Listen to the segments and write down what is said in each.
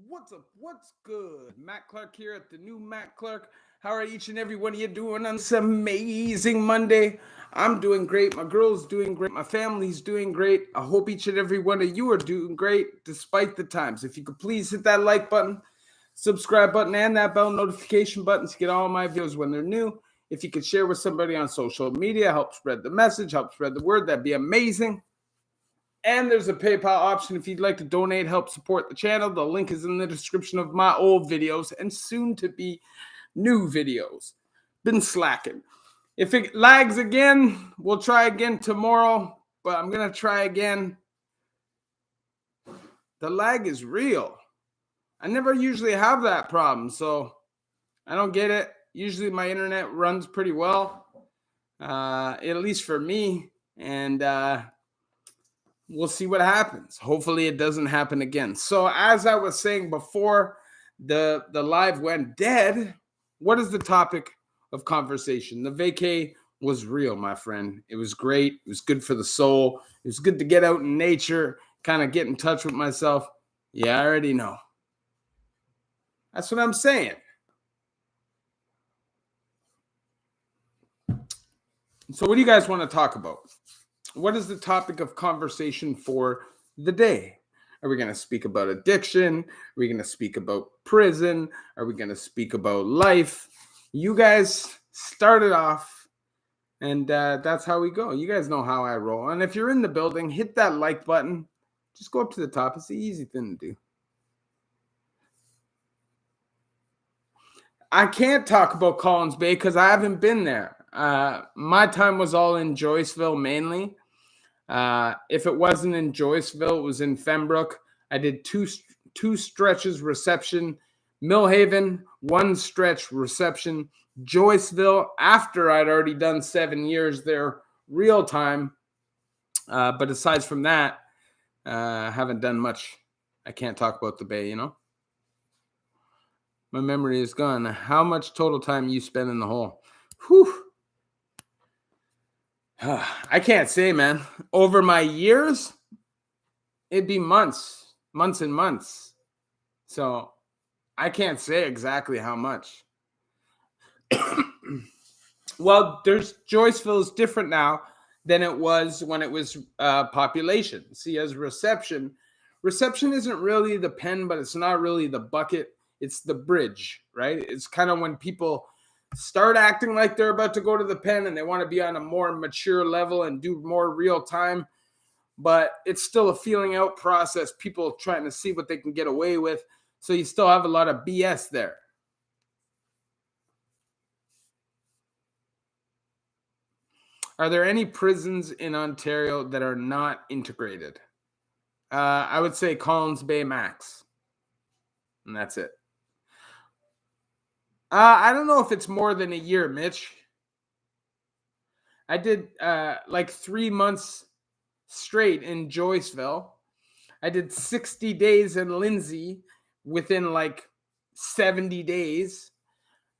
What's up? What's good? Matt Clark here at the new Matt Clark. How are each and every one of you doing on this amazing Monday? I'm doing great. My girl's doing great. My family's doing great. I hope each and every one of you are doing great despite the times. If you could please hit that like button, subscribe button, and that bell notification button to get all my videos when they're new. If you could share with somebody on social media, help spread the message, help spread the word, that'd be amazing. And there's a PayPal option if you'd like to donate, help support the channel. The link is in the description of my old videos and soon to be new videos. Been slacking. If it lags again, we'll try again tomorrow, but I'm going to try again. The lag is real. I never usually have that problem, so I don't get it. Usually my internet runs pretty well, at least for me, and we'll see what happens. Hopefully it doesn't happen again. So as I was saying before the live went dead, what is the topic of conversation? The vacay was real, my friend. It was great. It was good for the soul. It was good to get out in nature, kind of get in touch with myself. Yeah, I already know. That's what I'm saying. So what do you guys want to talk about? What is the topic of conversation for the day? Are we going to speak about addiction? Are we going to speak about prison? Are we going to speak about life? You guys started off, and that's how we go. You guys know how I roll. And if you're in the building, hit that like button. Just go up to the top. It's the easy thing to do. I can't talk about Collins Bay because I haven't been there. My time was all in Joyceville mainly. If it wasn't in Joyceville, it was in Fembrook. I did two stretches reception. Millhaven, one stretch reception. Joyceville, after I'd already done 7 years there, real time. But aside from that, I haven't done much. I can't talk about the Bay, My memory is gone. How much total time you spend in the hole? Whew. I can't say, man. Over my years, it'd be months and months. So I can't say exactly how much. Well, Joyceville is different now than it was when it was population. See, as reception isn't really the pen, but it's not really the bucket. It's the bridge, right? It's kind of when people start acting like they're about to go to the pen and they want to be on a more mature level and do more real time, but it's still a feeling out process, people trying to see what they can get away with. So you still have a lot of BS there. Are there any prisons in Ontario that are not integrated? I would say Collins Bay Max. And that's it. I don't know if it's more than a year, Mitch. I did like 3 months straight in Joyceville. I did 60 days in Lindsay within like 70 days.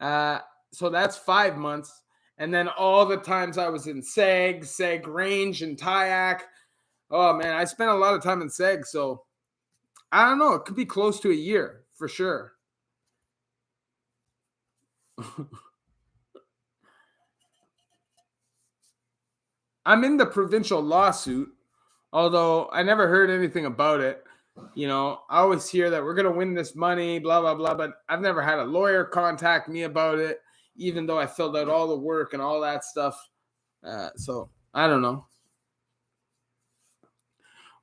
So that's 5 months. And then all the times I was in Seg Range, and Tyack. Oh, man, I spent a lot of time in Seg. So I don't know. It could be close to a year for sure. I'm in the provincial lawsuit, although I never heard anything about it. I always hear that we're going to win this money, blah, blah, blah, but I've never had a lawyer contact me about it, even though I filled out all the work and all that stuff. So I don't know.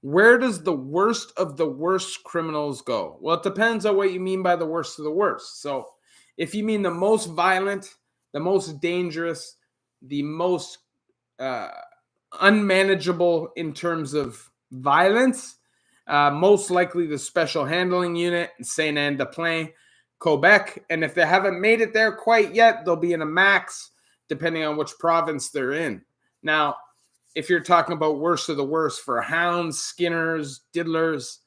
Where does the worst of the worst criminals go? Well, it depends on what you mean by the worst of the worst. So if you mean the most violent, the most dangerous, the most unmanageable in terms of violence, most likely the Special Handling Unit in Saint-Anne-de-Plain, Quebec. And if they haven't made it there quite yet, they'll be in a max, depending on which province they're in. Now, if you're talking about worst of the worst for hounds, skinners, diddlers,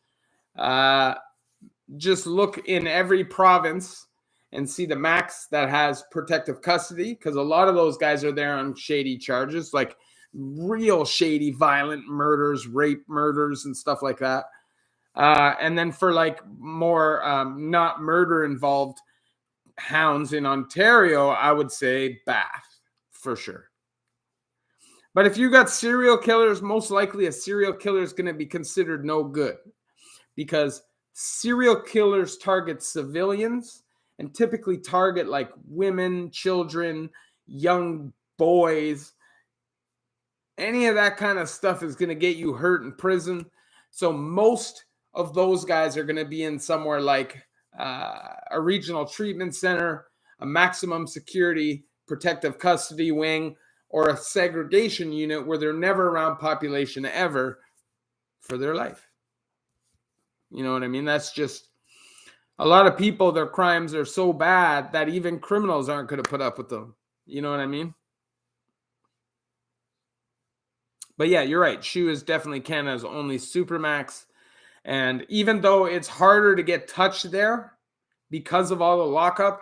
just look in every province and see the max that has protective custody, because a lot of those guys are there on shady charges, like real shady, violent murders, rape murders, and stuff like that. And then for like more not murder involved hounds in Ontario, I would say Bath for sure. But if you got serial killers, most likely a serial killer is going to be considered no good because serial killers target civilians and typically target like women, children, young boys. Any of that kind of stuff is going to get you hurt in prison. So most of those guys are going to be in somewhere like a regional treatment center, a maximum security protective custody wing, or a segregation unit where they're never around population ever for their life. You know what I mean? That's just a lot of people, their crimes are so bad that even criminals aren't going to put up with them. You know what I mean? But yeah, you're right. Shoe is definitely Canada's only Supermax. And even though it's harder to get touched there because of all the lockup,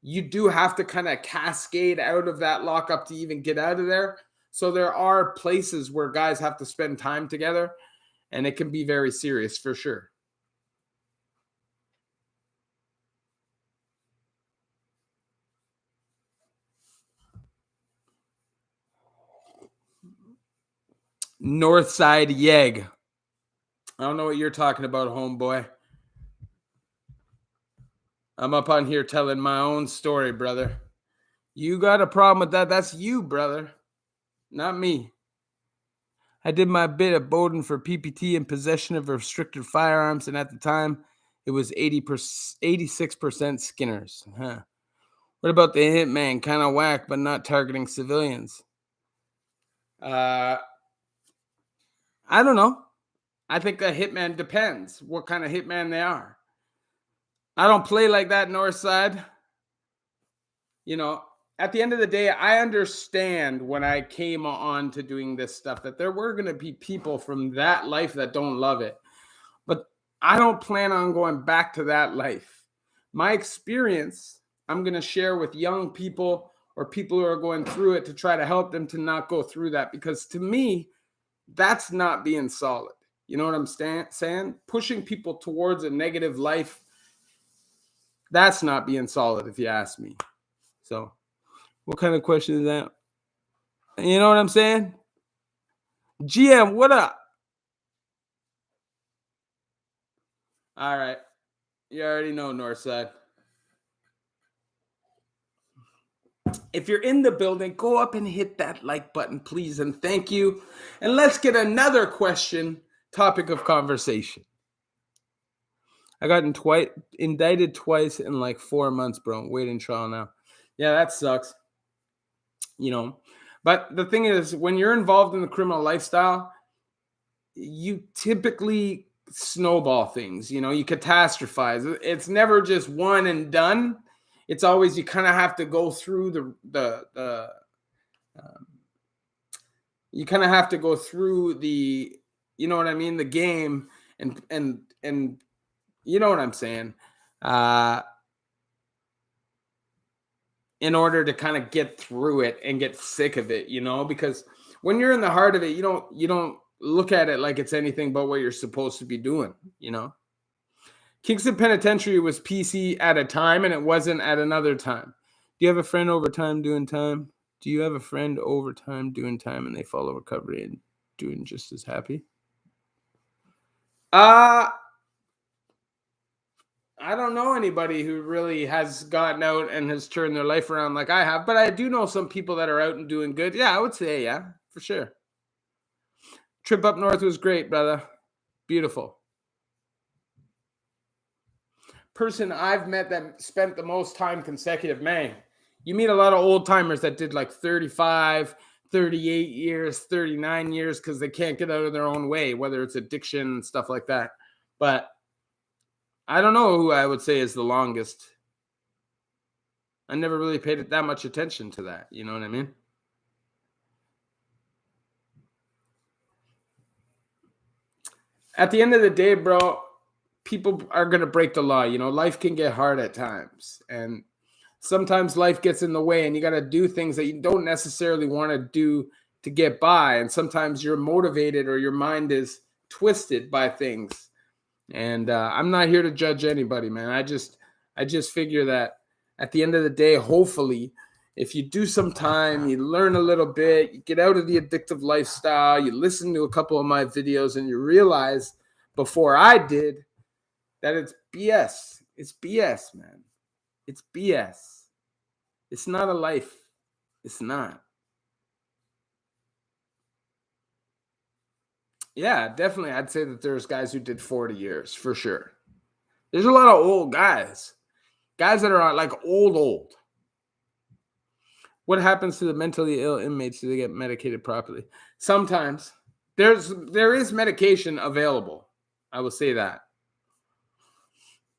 you do have to kind of cascade out of that lockup to even get out of there. So there are places where guys have to spend time together, and it can be very serious for sure. Northside Yeg. I don't know what you're talking about, homeboy. I'm up on here telling my own story, brother. You got a problem with that? That's you, brother. Not me. I did my bit at Bowdoin for PPT and possession of restricted firearms, and at the time, it was 86% Skinners. Huh. What about the hitman? Kind of whack, but not targeting civilians. I don't know. I think a hitman depends what kind of hitman they are. I don't play like that, Northside. You know, at the end of the day, I understand when I came on to doing this stuff that there were going to be people from that life that don't love it. But I don't plan on going back to that life. My experience, I'm going to share with young people or people who are going through it to try to help them to not go through that. Because to me, that's not being solid. You know what I'm saying? Pushing people towards a negative life, that's not being solid, if you ask me. So, what kind of question is that? You know what I'm saying? GM, what up? All right. You already know, Northside. If you're in the building, go up and hit that like button, please, and thank you. And let's get another question, topic of conversation. I got indicted twice in like 4 months, bro. Waiting trial now. Yeah, that sucks. You know, but the thing is, when you're involved in the criminal lifestyle, you typically snowball things. You know, you catastrophize. It's never just one and done. It's always you kind of have to go through you kind of have to go through the, you know what I mean, the game, and you know what I'm saying, in order to kind of get through it and get sick of it, you know, because when you're in the heart of it, you don't look at it like it's anything but what you're supposed to be doing, you know. Kingston Penitentiary was PC at a time and it wasn't at another time. Do you have a friend over time doing time? Do you have a friend over time doing time and they follow recovery and doing just as happy? I don't know anybody who really has gotten out and has turned their life around like I have, but I do know some people that are out and doing good. Yeah, I would say, yeah, for sure. Trip up north was great, brother. Beautiful. Person I've met that spent the most time consecutive, man. You meet a lot of old timers that did like 35, 38 years, 39 years because they can't get out of their own way, whether it's addiction and stuff like that. But I don't know who I would say is the longest. I never really paid that much attention to that. You know what I mean? At the end of the day, bro, people are going to break the law. You know, life can get hard at times. And sometimes life gets in the way and you got to do things that you don't necessarily want to do to get by. And sometimes you're motivated or your mind is twisted by things. And I'm not here to judge anybody, man. I just figure that at the end of the day, hopefully, if you do some time, you learn a little bit, you get out of the addictive lifestyle, you listen to a couple of my videos, and you realize before I did that it's BS. It's BS, man. It's BS. It's not a life. It's not. Yeah, definitely. I'd say that there's guys who did 40 years for sure. There's a lot of old guys that are like old. What happens to the mentally ill inmates? Do they get medicated properly? Sometimes there is medication available. I will say that.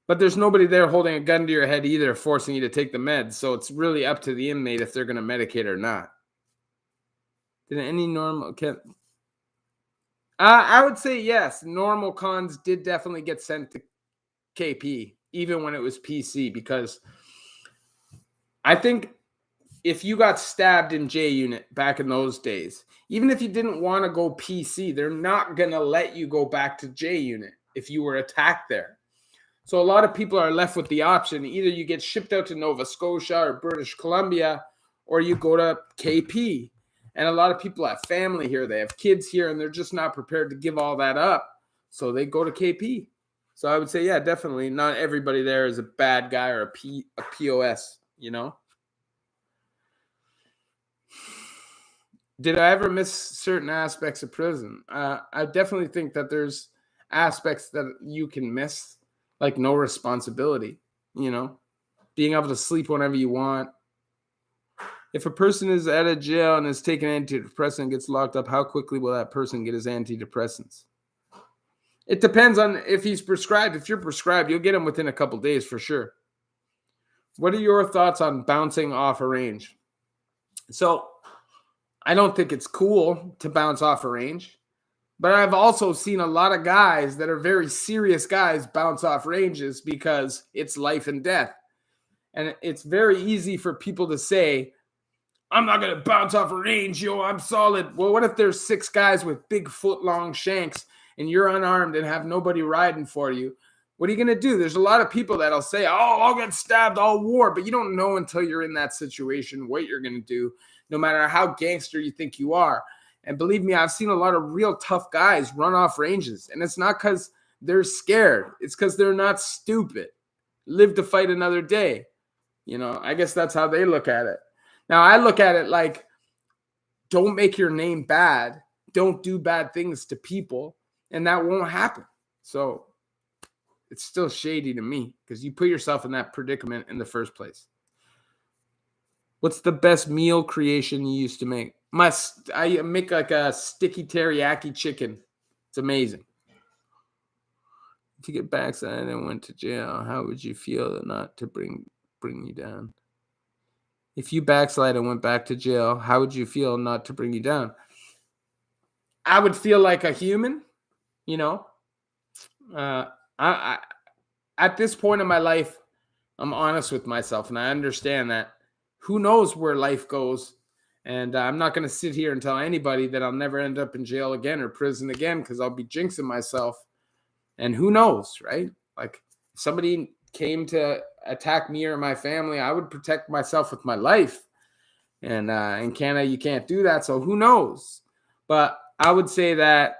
But there's nobody there holding a gun to your head either, forcing you to take the meds. So it's really up to the inmate if they're going to medicate or not. Did any normal I would say yes. Normal cons did definitely get sent to KP, even when it was PC, because I think if you got stabbed in J unit back in those days, even if you didn't want to go PC, they're not going to let you go back to J unit if you were attacked there. So a lot of people are left with the option. Either you get shipped out to Nova Scotia or British Columbia, or you go to KP. And a lot of people have family here. They have kids here, and they're just not prepared to give all that up. So they go to KP. So I would say, yeah, definitely. Not everybody there is a bad guy or a POS, you know? Did I ever miss certain aspects of prison? I definitely think that there's aspects that you can miss, like no responsibility, you know, being able to sleep whenever you want. If a person is out of jail and is taking antidepressant and gets locked up, how quickly will that person get his antidepressants? It depends on if he's prescribed. If you're prescribed, you'll get him within a couple days for sure. What are your thoughts on bouncing off a range? So I don't think it's cool to bounce off a range, but I've also seen a lot of guys that are very serious guys bounce off ranges because it's life and death. And it's very easy for people to say, I'm not going to bounce off a range, yo, I'm solid. Well, what if there's 6 guys with big foot-long shanks and you're unarmed and have nobody riding for you? What are you going to do? There's a lot of people that'll say, oh, I'll get stabbed, I'll war. But you don't know until you're in that situation what you're going to do, no matter how gangster you think you are. And believe me, I've seen a lot of real tough guys run off ranges. And it's not because they're scared. It's because they're not stupid. Live to fight another day. You know, I guess that's how they look at it. Now, I look at it like, don't make your name bad. Don't do bad things to people. And that won't happen. So it's still shady to me because you put yourself in that predicament in the first place. What's the best meal creation you used to make? I make like a sticky teriyaki chicken. It's amazing. If you get backslid and went to jail, how would you feel not to bring you down? If you backslide and went back to jail, how would you feel not to bring you down? I would feel like a human, you know. I at this point in my life, I'm honest with myself, and I understand that who knows where life goes. And I'm not going to sit here and tell anybody that I'll never end up in jail again or prison again because I'll be jinxing myself. And who knows, right? Like if somebody came to attack me or my family, I would protect myself with my life. And in Canada, you can't do that. So who knows? But I would say that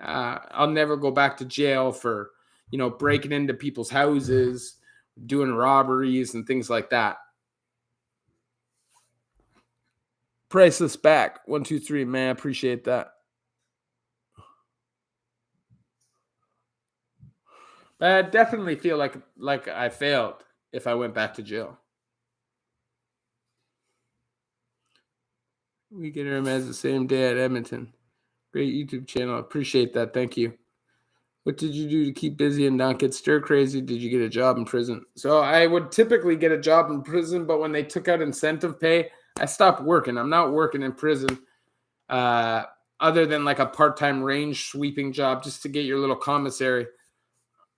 I'll never go back to jail for, you know, breaking into people's houses, doing robberies and things like that. Priceless back. 1, 2, 3, man. I appreciate that. But I definitely feel like I failed if I went back to jail. We get him as the same day at Edmonton. Great YouTube channel. Appreciate that. Thank you. What did you do to keep busy and not get stir crazy? Did you get a job in prison? So I would typically get a job in prison, but when they took out incentive pay, I stopped working. I'm not working in prison other than like a part-time range sweeping job just to get your little commissary.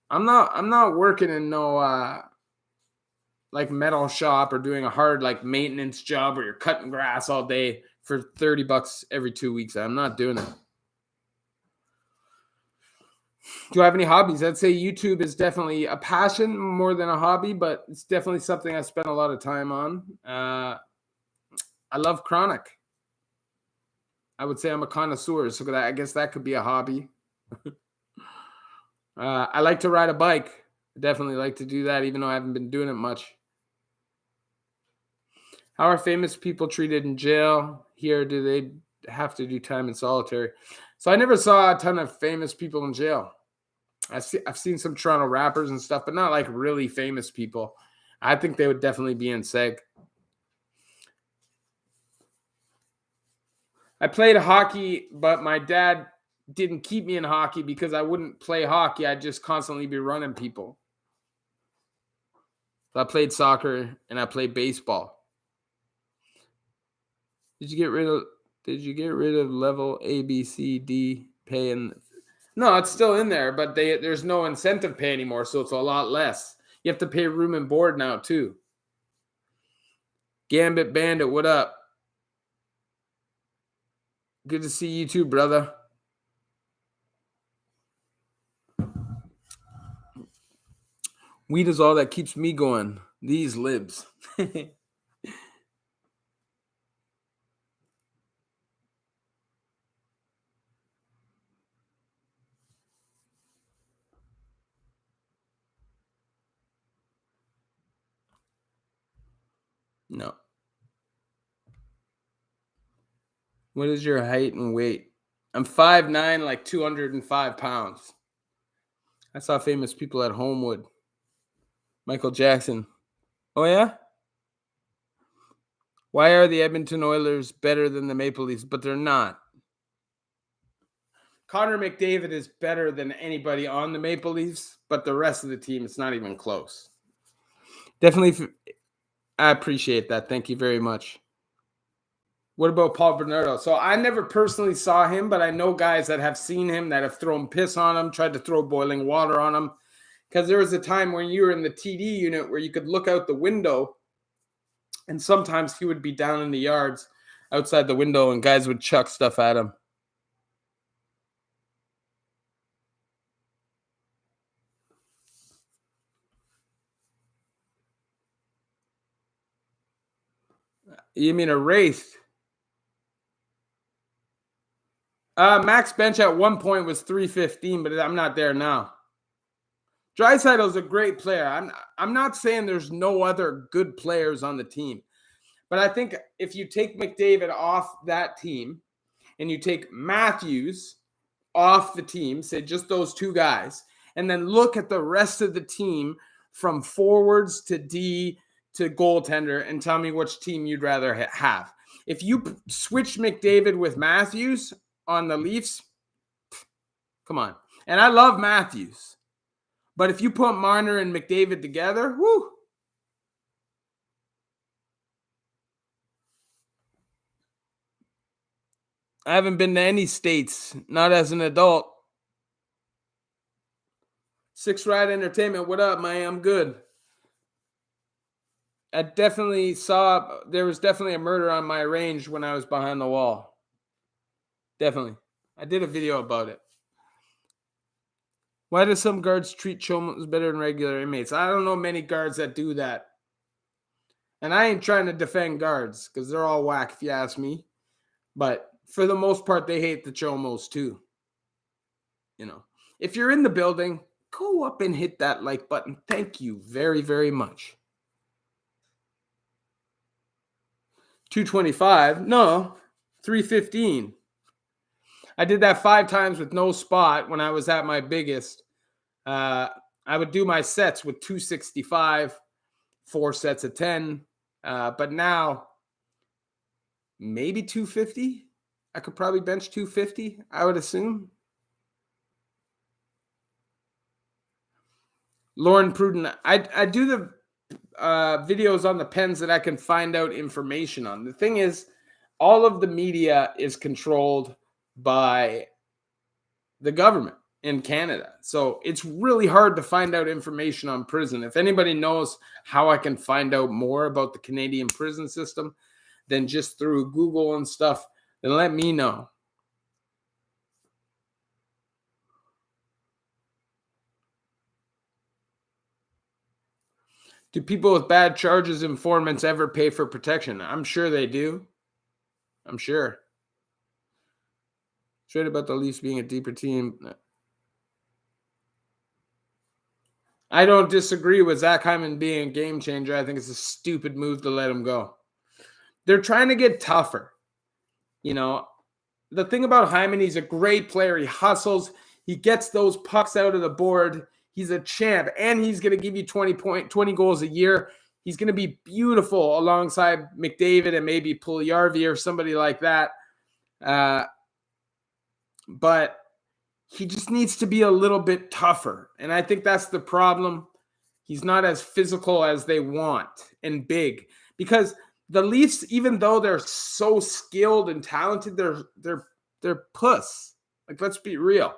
I'm not working in no like metal shop or doing a hard like maintenance job where you're cutting grass all day for $30 every 2 weeks. I'm not doing it. Do I have any hobbies? I'd say YouTube is definitely a passion more than a hobby, but it's definitely something I spend a lot of time on. I love chronic. I would say I'm a connoisseur, so I guess that could be a hobby. I like to ride a bike. I definitely like to do that, even though I haven't been doing it much. How are famous people treated in jail? Here, do they have to do time in solitary? So I never saw a ton of famous people in jail. I've seen some Toronto rappers and stuff, but not like really famous people. I think they would definitely be in seg. I played hockey, but my dad didn't keep me in hockey because I wouldn't play hockey. I'd just constantly be running people. So I played soccer and I played baseball. Did you get rid of level A, B, C, D pay? And no, it's still in there, but there's no incentive pay anymore, so it's a lot less. You have to pay room and board now too. Gambit Bandit, what up? Good to see you too, brother. Weed is all that keeps me going. These libs. No. What is your height and weight? I'm 5'9", like 205 pounds. I saw famous people at Homewood. Michael Jackson. Oh, yeah? Why are the Edmonton Oilers better than the Maple Leafs? But they're not. Connor McDavid is better than anybody on the Maple Leafs, but the rest of the team, it's not even close. Definitely, I appreciate that. Thank you very much. What about Paul Bernardo? So I never personally saw him, but I know guys that have seen him that have thrown piss on him, tried to throw boiling water on him. Because there was a time when you were in the TD unit where you could look out the window, and sometimes he would be down in the yards outside the window, and guys would chuck stuff at him. You mean erased? Max bench at one point was 315, but I'm not there now. Draisaitl's a great player. I'm not saying there's no other good players on the team, but I think if you take McDavid off that team and you take Matthews off the team, say just those two guys, and then look at the rest of the team from forwards to D to goaltender and tell me which team you'd rather have. If you switch McDavid with Matthews on the Leafs, come on. And I love Matthews. But if you put Marner and McDavid together, whoo. I haven't been to any states, not as an adult. Six Ride Entertainment, what up, man? I'm good. I definitely saw there was definitely a murder on my range when I was behind the wall. Definitely. I did a video about it. Why do some guards treat chomos better than regular inmates? I don't know many guards that do that. And I ain't trying to defend guards because they're all whack if you ask me. But for the most part, they hate the chomos too. You know, if you're in the building, go up and hit that like button. Thank you very, very much. 225? No, 315. I did that 5 times with no spot when I was at my biggest. I would do my sets with 265, 4 sets of 10. But now, maybe 250. I could probably bench 250, I would assume. Lauren Pruden, I do the videos on the pens that I can find out information on. The thing is, all of the media is controlled by the government in Canada. So it's really hard to find out information on prison. If anybody knows how I can find out more about the Canadian prison system than just through Google and stuff, then let me know. Do people with bad charges, informants, ever pay for protection? I'm sure they do. I'm sure. Straight about the Leafs being a deeper team. I don't disagree with Zach Hyman being a game changer. I think it's a stupid move to let him go. They're trying to get tougher. You know, the thing about Hyman, he's a great player. He hustles. He gets those pucks out of the board. He's a champ, and he's going to give you 20 goals a year. He's going to be beautiful alongside McDavid and maybe Puljujarvi or somebody like that. But he just needs to be a little bit tougher. And I think that's the problem. He's not as physical as they want and big. Because the Leafs, even though they're so skilled and talented, they're puss. Like, let's be real.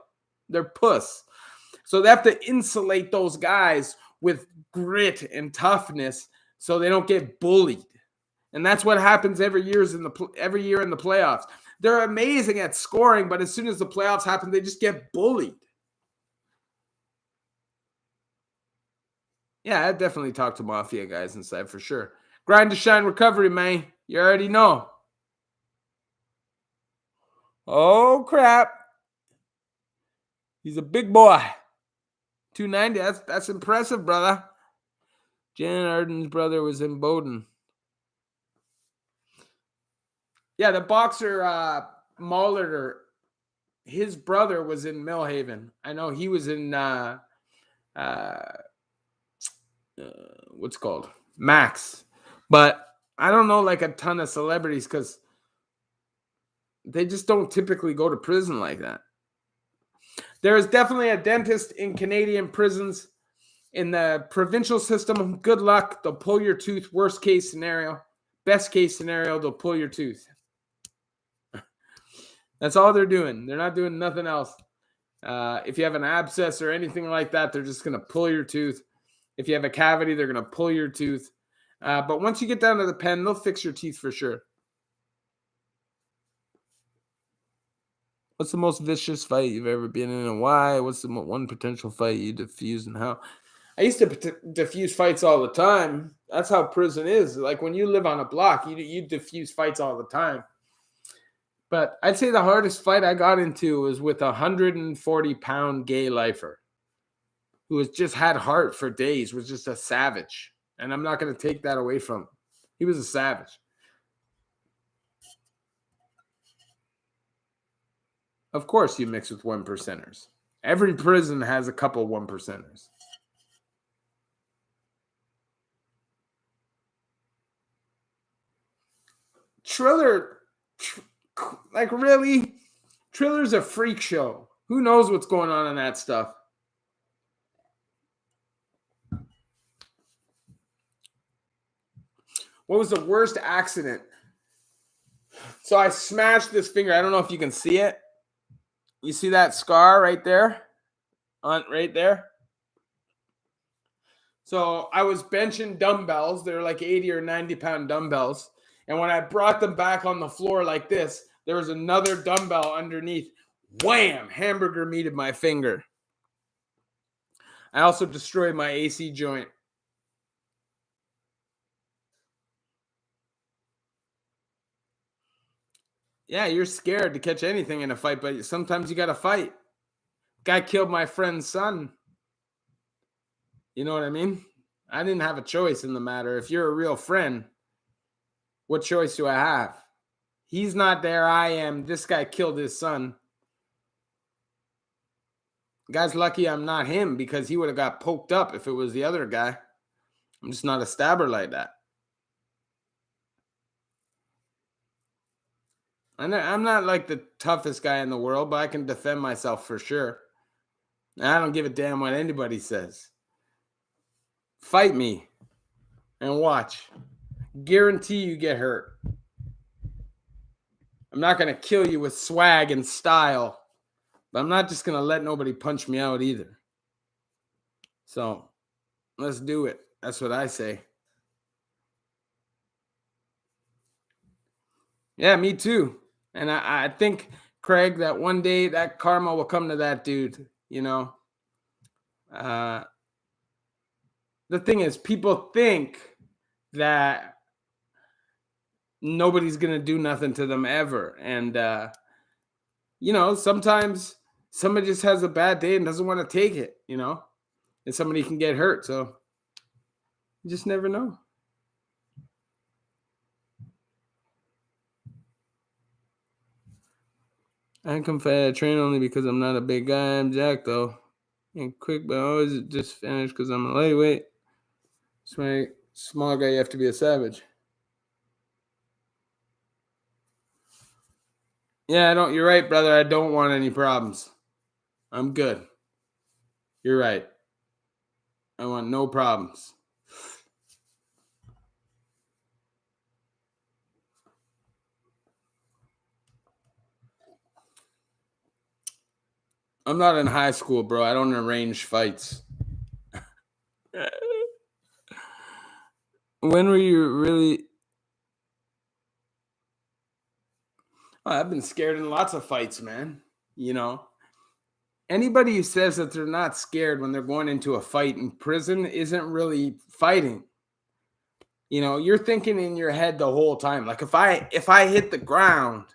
They're puss. So they have to insulate those guys with grit and toughness so they don't get bullied. And that's what happens every year in the playoffs. They're amazing at scoring, but as soon as the playoffs happen, they just get bullied. Yeah, I definitely talked to Mafia guys inside for sure. Grind to shine recovery, man. You already know. Oh, crap. He's a big boy. 290. That's impressive, brother. Jan Arden's brother was in Bowdoin. Yeah, the boxer Molitor, his brother was in Millhaven. I know he was in what's called Max, but I don't know like a ton of celebrities because they just don't typically go to prison like that. There is definitely a dentist in Canadian prisons. In the provincial system, good luck. They'll pull your tooth. Worst case scenario. Best case scenario, they'll pull your tooth. That's all they're doing. They're not doing nothing else. If you have an abscess or anything like that, they're just going to pull your tooth. If you have a cavity, they're going to pull your tooth. But once you get down to the pen, they'll fix your teeth for sure. What's the most vicious fight you've ever been in and why? What's the one potential fight you diffuse and how? I used to diffuse fights all the time. That's how prison is. Like when you live on a block, you diffuse fights all the time. But I'd say the hardest fight I got into was with a 140-pound gay lifer who has just had heart for days, was just a savage. And I'm not going to take that away from him. He was a savage. Of course you mix with one percenters. Every prison has a couple one percenters. Triller, like really? Triller's a freak show. Who knows what's going on in that stuff? What was the worst accident? So I smashed this finger. I don't know if you can see it. You see that scar right there? Right there? So I was benching dumbbells. They're like 80 or 90-pound dumbbells. And when I brought them back on the floor like this, there was another dumbbell underneath. Wham! Hamburger meated my finger. I also destroyed my AC joint. Yeah, you're scared to catch anything in a fight, but sometimes you got to fight. Guy killed my friend's son. You know what I mean? I didn't have a choice in the matter. If you're a real friend, what choice do I have? He's not there. I am. This guy killed his son. Guy's lucky I'm not him because he would have got poked up if it was the other guy. I'm just not a stabber like that. I'm not like the toughest guy in the world, but I can defend myself for sure. I don't give a damn what anybody says. Fight me and watch. Guarantee you get hurt. I'm not going to kill you with swag and style, but I'm not just going to let nobody punch me out either. So let's do it. That's what I say. Yeah, me too. And I think, Craig, that one day that karma will come to that dude, you know. The the thing is, people think that nobody's gonna do nothing to them ever, and sometimes somebody just has a bad day and doesn't want to take it, and somebody can get hurt. So you just never know. I can fight a train only because I'm not a big guy. I'm Jack though, and quick, but I always just finish because I'm a lightweight. So my small guy, you have to be a savage. Yeah, I don't. You're right, brother. I don't want any problems. I'm good. You're right. I want no problems. I'm not in high school, bro. I don't arrange fights. When were you really? I've been scared in lots of fights, man. Anybody who says that they're not scared when they're going into a fight in prison isn't really fighting. You're thinking in your head the whole time. Like if I hit the ground,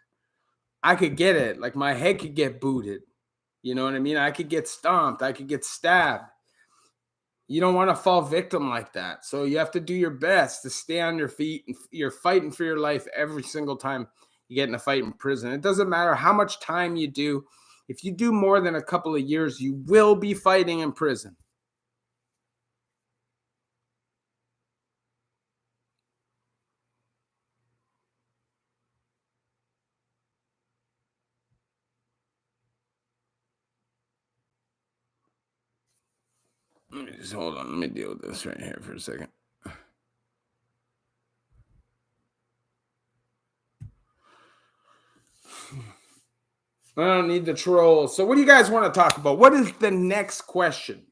I could get it. Like my head could get booted. You know what I mean? I could get stomped. I could get stabbed. You don't want to fall victim like that. So you have to do your best to stay on your feet. And you're fighting for your life every single time you get in a fight in prison. It doesn't matter how much time you do. If you do more than a couple of years, you will be fighting in prison. Let me just hold on. Let me deal with this right here for a second. I don't need the trolls. So what do you guys want to talk about? What is the next question?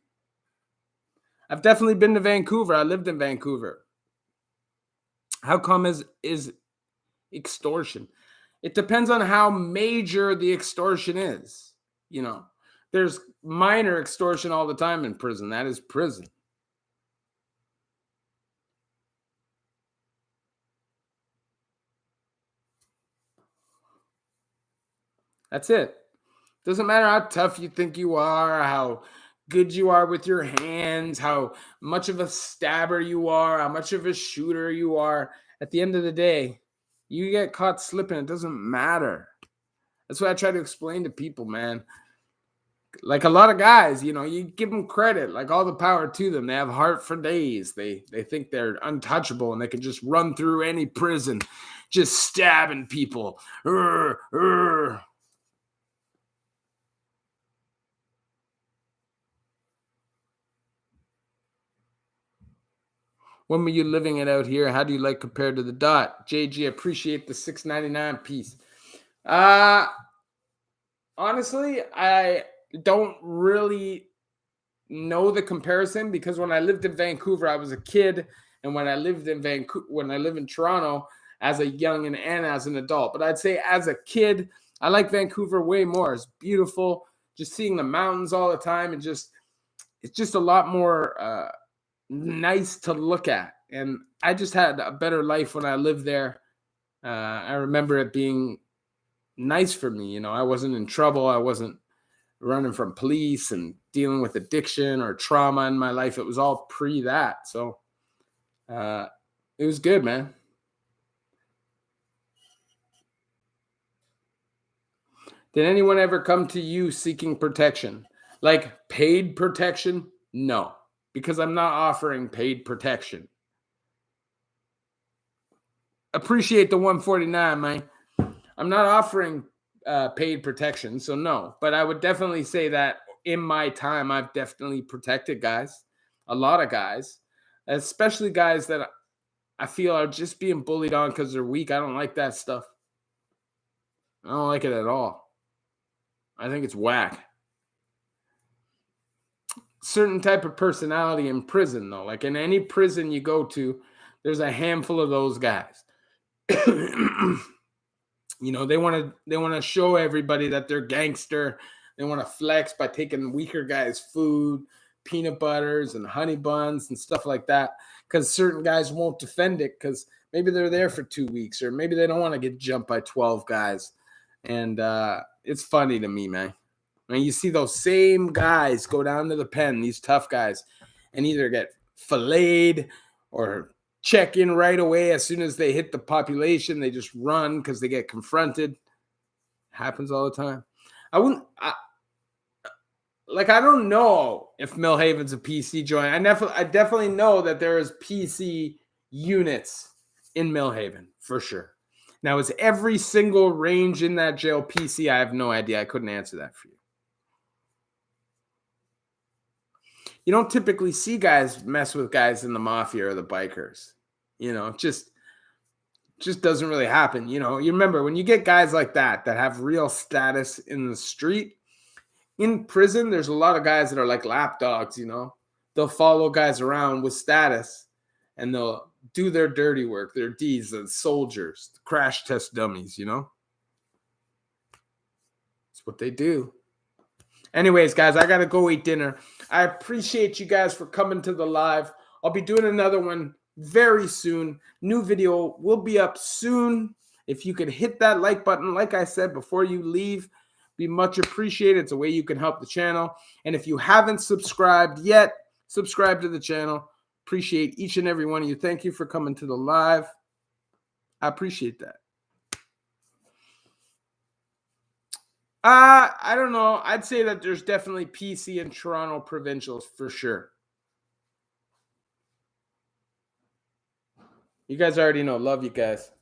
I've definitely been to Vancouver. I lived in Vancouver. How come is extortion? It depends on how major the extortion is. There's minor extortion all the time in prison. That is prison. That's it. Doesn't matter how tough you think you are, how good you are with your hands, how much of a stabber you are, how much of a shooter you are. At the end of the day, you get caught slipping. It doesn't matter. That's what I try to explain to people, man. Like a lot of guys, you give them credit, like all the power to them. They have heart for days. They think they're untouchable and they can just run through any prison, just stabbing people. When were you living it out here? How do you like compared to the dot? JG, appreciate the $6.99 piece. Honestly, I don't really know the comparison because when I lived in Vancouver, I was a kid, and when I lived in Toronto as a young and as an adult. But I'd say as a kid, I like Vancouver way more. It's beautiful, just seeing the mountains all the time, and it's just a lot more nice to look at. And I just had a better life when I lived there. I remember it being nice for me. I wasn't in trouble. I wasn't running from police and dealing with addiction or trauma in my life. It was all pre that. So it was good, man. Did anyone ever come to you seeking protection? Like paid protection? No, because I'm not offering paid protection. Appreciate the 149, man. I'm not offering paid protection, so no. But I would definitely say that in my time, I've definitely protected guys, a lot of guys, especially guys that I feel are just being bullied on because they're weak. I don't like that stuff. I don't like it at all. I think it's whack. Certain type of personality in prison, though. Like in any prison you go to, there's a handful of those guys. They want to show everybody that they're gangster. They want to flex by taking weaker guys' food, peanut butters and honey buns and stuff like that, because certain guys won't defend it because maybe they're there for 2 weeks, or maybe they don't want to get jumped by 12 guys. And it's funny to me, man. When you see those same guys go down to the pen, these tough guys, and either get filleted or check in right away as soon as they hit the population, they just run because they get confronted. Happens all the time. I don't know if Millhaven's a PC joint. I definitely know that there is PC units in Millhaven for sure. Now, is every single range in that jail PC? I have no idea. I couldn't answer that for you. You don't typically see guys mess with guys in the mafia or the bikers. You know, just doesn't really happen. You know, you remember when you get guys like that have real status in the street, in prison, there's a lot of guys that are like lapdogs, you know. They'll follow guys around with status and they'll do their dirty work, their deeds, the soldiers, the crash test dummies, you know. That's what they do. Anyways, guys, I got to go eat dinner. I appreciate you guys for coming to the live. I'll be doing another one very soon. New video will be up soon. If you could hit that like button, like I said, before you leave, be much appreciated. It's a way you can help the channel. And if you haven't subscribed yet, subscribe to the channel. Appreciate each and every one of you. Thank you for coming to the live. I appreciate that. I don't know. I'd say that there's definitely PC and Toronto provincials for sure. You guys already know. Love you guys.